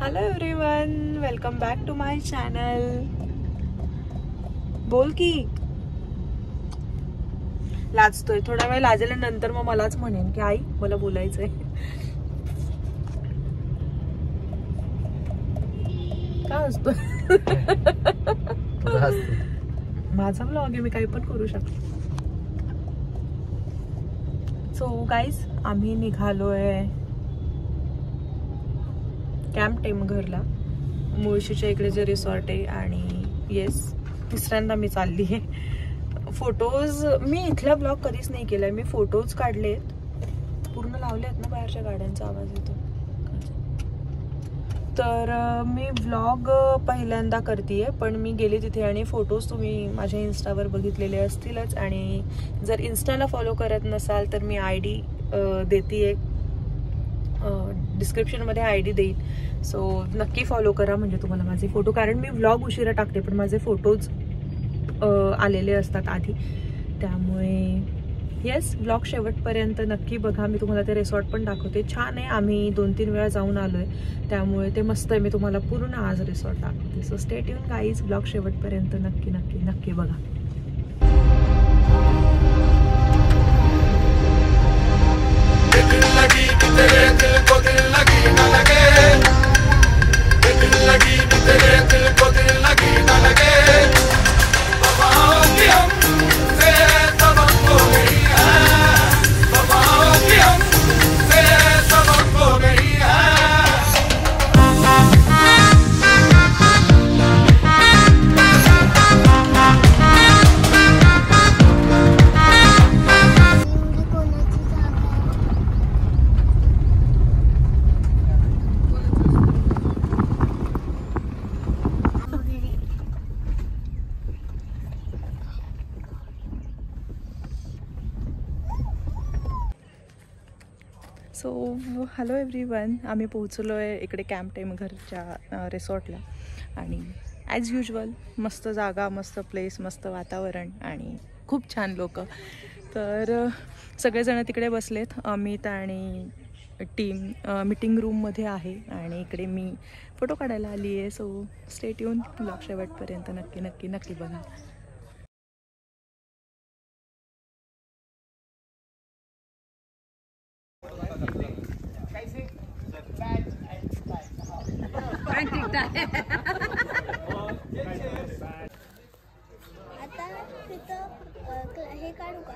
Hello everyone, welcome back to my channel. बोल की. लाजतोय थोडा वेळ, लाजल्यानंतर मग मलाच म्हणेन की आई मला बोलायचंय. काय असतोय? माझा व्लॉग आहे, मी काही पण करू शकते. सो गाईज, आम्ही निघालोय कॅम्प टेमघरला, मुळशीच्या इकडे जे रिसॉर्ट आहे. आणि येस, तिसऱ्यांदा मी चालली आहे. फोटोज मी इथला ब्लॉग कधीच नाही केलाय. मी फोटोज काढलेत, पूर्ण लावले आहेत ना, बाहेरच्या गाड्यांचा आवाज येतो. तर मी व्लॉग पहिल्यांदा करतेय, पण मी गेले तिथे आणि फोटोज तुम्ही माझ्या इन्स्टावर बघितलेले असतीलच. आणि जर इन्स्टाला फॉलो करत नसाल तर मी ID देते, डिस्क्रिप्शनमध्ये ID देईन. सो नक्की फॉलो करा, म्हणजे तुम्हाला माझे फोटो, कारण मी व्लॉग उशिरा टाकते पण माझे फोटोज आलेले असतात आधी. त्यामुळे येस, व्लॉग शेवटपर्यंत नक्की बघा. मी तुम्हाला ते रिसॉर्ट पण दाखवते. छान आहे, आम्ही 2-3 वेळा जाऊन आलोय, त्यामुळे ते मस्त आहे. मी तुम्हाला पूर्ण आज रिसॉर्ट दाखवते. So stay tune guys, vlog शेवटपर्यंत नक्की नक्की नक्की बघा. सो हॅलो एव्हरीवन, आम्ही पोहोचलो आहे इकडे कॅम्प टेमघरच्या रिसॉर्टला. आणि ॲज युजल मस्त जागा, मस्त प्लेस, मस्त वातावरण आणि खूप छान लोक. तर सगळेजण तिकडे बसलेत. अमित आणि टीम मीटिंग रूममध्ये आहे आणि इकडे मी फोटो काढायला आली आहे. सो स्टे ट्यून, ब्लॉग शेवटपर्यंत नक्की नक्की नक्की बघा. आता तिथं हे काढू का?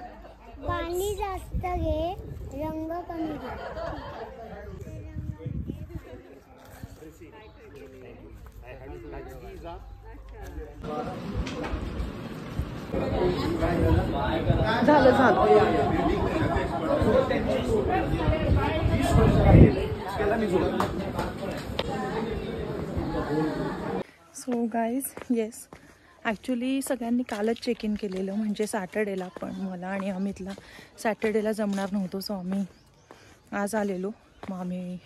पाणी जास्त घे, रंग कमी घे. झालं झालं. सो गाईज, येस, ॲक्च्युली सगळ्यांनी कालच चेक इन केलेलं, म्हणजे सॅटर्डेला. पण मला आणि अमितला सॅटर्डेला जमणार नव्हतं, सो आम्ही आज आलेलो. मग आम्ही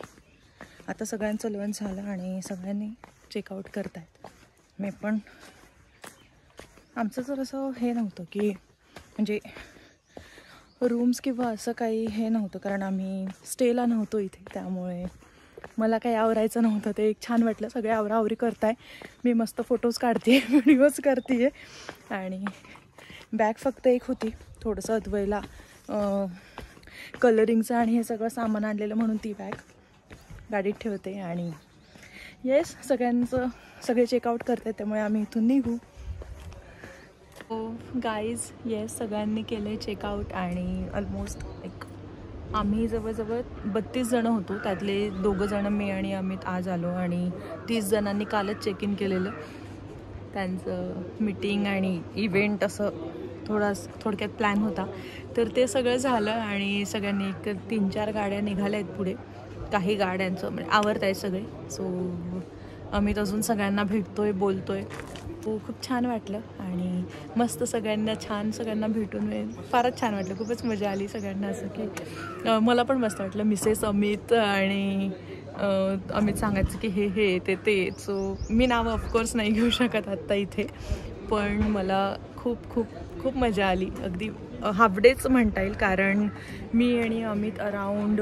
आता सगळ्यांचं लंच झालं आणि सगळ्यांनी चेकआउट करत आहेत. मी पण, आमचं जर असं हे नव्हतं की म्हणजे रूम्स किंवा असं काही हे नव्हतं, कारण आम्ही स्टेला नव्हतो इथे. त्यामुळे मला काही आवरायचं नव्हतं. ते एक छान वाटलं, सगळे आवराआवरी करताय, मी मस्त फोटोज काढते, व्हिडिओज करते. आणि बॅग फक्त एक होती, थोडंसं अद्वैला कलरिंगचं आणि हे सगळं सामान आणलेलं म्हणून ती बॅग गाडीत ठेवते. आणि येस, सगळे चेकआउट करतात, त्यामुळे आम्ही इथून निघू. गाईज, येस, सगळ्यांनी केलं चेकआउट. आणि ऑलमोस्ट आम्ही जवळजवळ 32 जण होतो, त्यातले 2 जण मी आणि अमित आज आलो. आणि 30 जणांनी कालच चेक इन केलेलं. त्यांचं मीटिंग आणि इव्हेंट असं थोडक्यात प्लॅन होता, तर ते सगळं झालं. आणि सगळ्यांनी 3-4 गाड्या निघाल्या आहेत पुढे. काही गाड्यांचं म्हणजे आवरत आहेत सगळे. सो अमित अजून सगळ्यांना भेटतोय, बोलतोय. खूप छान वाटलं आणि मस्त सगळ्यांना भेटून फारच छान वाटलं. खूपच मजा आली सगळ्यांना. असं की मला पण मस्त वाटलं. मिसेस अमित आणि अमित सांगायचं की हे ते. सो मी नावं ऑफकोर्स नाही घेऊ शकत आत्ता इथे, पण मला खूप मजा आली. अगदी हाफ डेच म्हणता येईल, कारण मी आणि अमित अराउंड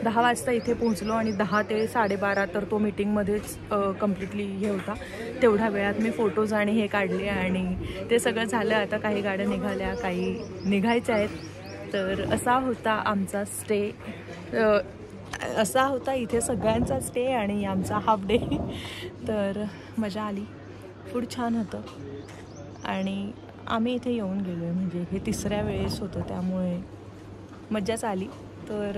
10 वाजता इथे पोहोचलो आणि 10 ते 12:30 तर तो मीटिंगमध्येच कम्प्लिटली हे होता. तेवढ्या वेळात मी फोटोज आणि हे काढले आणि ते सगळं झालं. आता काही गाड्या निघाल्या, काही निघायच्या आहेत. तर असा होता आमचा स्टे, असा होता इथे सगळ्यांचा स्टे आणि आमचा हाफ डे. तर मजा आली, फूड छान होतं आणि आम्ही इथे येऊन गेलो आहे, म्हणजे हे 3ऱ्या वेळेस होतं, त्यामुळे मज्जाच आली. तर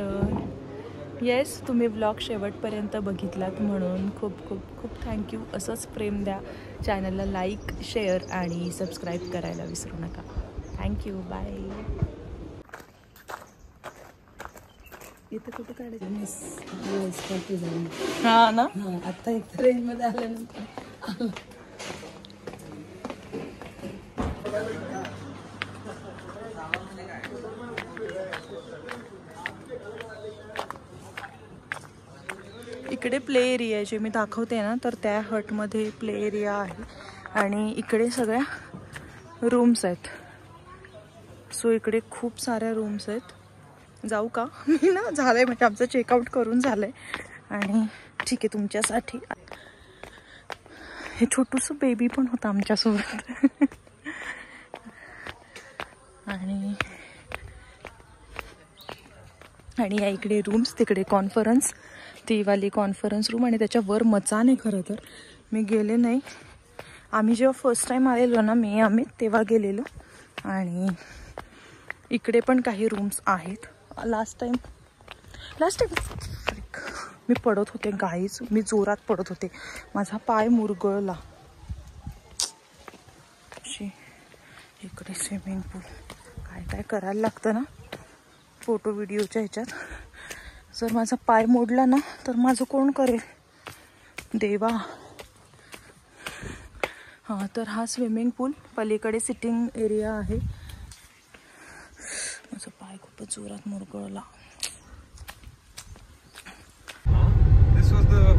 येस, तुम्ही व्लॉग शेवटपर्यंत बघितलात म्हणून खूप खूप खूप थँक्यू. असंच प्रेम द्या. चॅनलला लाईक, शेअर आणि सबस्क्राईब करायला विसरू नका. Thank you, bye. इथं कुठं काढायचं हां ना. आता एक ट्रेनमध्ये आल्यानंतर इकडे प्ले एरिया जे मी दाखवते ना, तर त्या हटमध्ये प्ले एरिया आहे आणि इकडे सगळ्या रूम्स आहेत. सो इकडे खूप साऱ्या रूम्स आहेत. जाऊ का मी ना, झालंय म्हणजे आमचं चेकआउट करून झालंय आणि ठीक आहे तुमच्यासाठी. हे छोटूसं बेबी पण होतं आमच्यासोबत. आणि या इकडे रूम्स, तिकडे कॉन्फरन्स, ती वाली कॉन्फरन्स रूम आणि त्याच्यावर मचान आहे. खरं तर मी गेले नाही. आम्ही जेव्हा फर्स्ट टाईम आलेलो ना, आम्ही तेव्हा गेलेलो. आणि इकडे पण काही रूम्स आहेत. लास्ट टाइम मी पडत होते गाईज, मी जोरात पडत होते, माझा पाय मुरगळला. इकडे स्विमिंग पूल, काय काय करायला लागतं ना फोटो व्हिडिओच्या ह्याच्यात. जर माझा पाय मोडला ना तर माझं कोण करेल देवा. हां, तर हा स्विमिंग पूल, पलीकडे सिटिंग एरिया आहे. माझा पाय खूपच जोरात मुरगळला. This was the